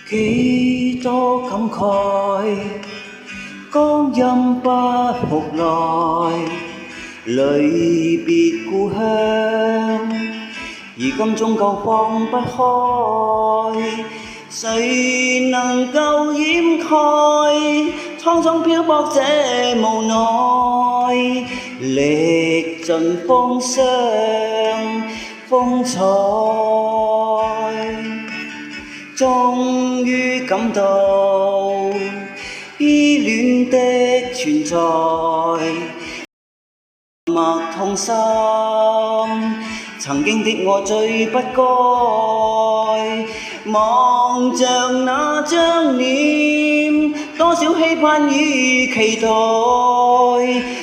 幾多感慨，光陰不復來，離別故鄉，而今終究放不開，誰能夠掩蓋蒼蒼漂泊這無奈，歷盡風霜風采，終於感到依戀的存在，默痛心，曾經的我最不該，望着那張臉，多少期盼與期待，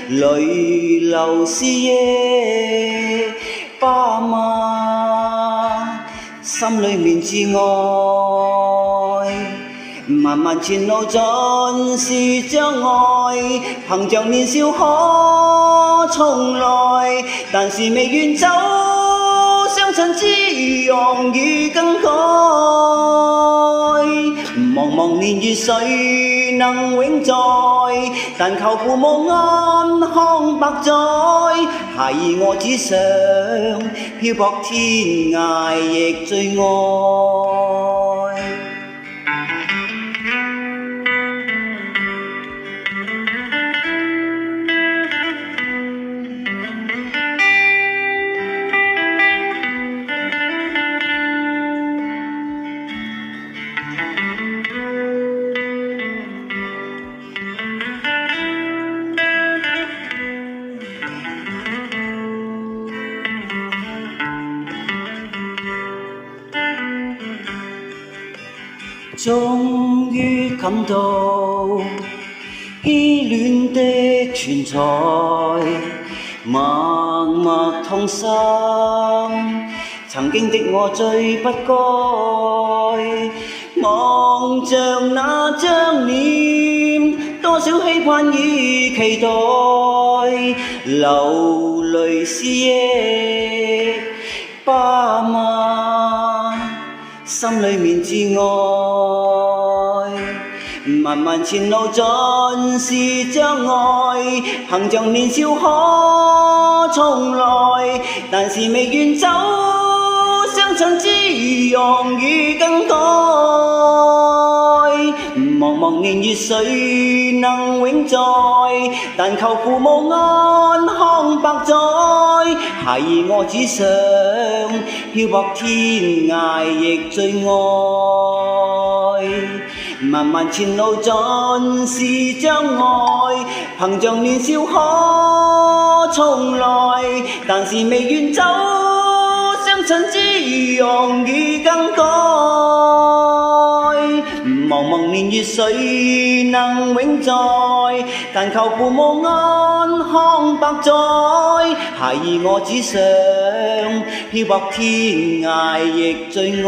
淚流是夜爸媽，心裏面至愛，漫漫前路盡是障礙，憑着年少可重來，但是未願走，相襯之容易更改。茫茫年月誰能永在？但求父母安康百載。孩兒我只想漂泊天涯亦最愛。終於感到依戀的存在，默默痛心，曾經的我最不該，望着那張臉，多少期盼與期待，流淚是夜爸媽，心裏面至愛，漫漫前路盡是障礙，憑着年少可重來，但是未願走，相襯之容易更改。茫茫年月誰能永在？但求父母安康百載。孩兒我只想漂泊天涯亦最愛。漫漫前路盡是障礙，憑着年少可重來，但是未願走，相襯之容易更改。茫茫年月誰能永在？但求父母安康百載。孩兒我只想漂泊天涯亦最愛。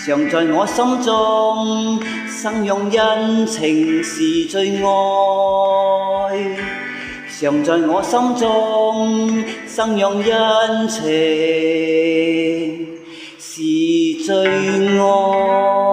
常在我心中生用恩情是最愛，常在我心中生用恩情是最愛。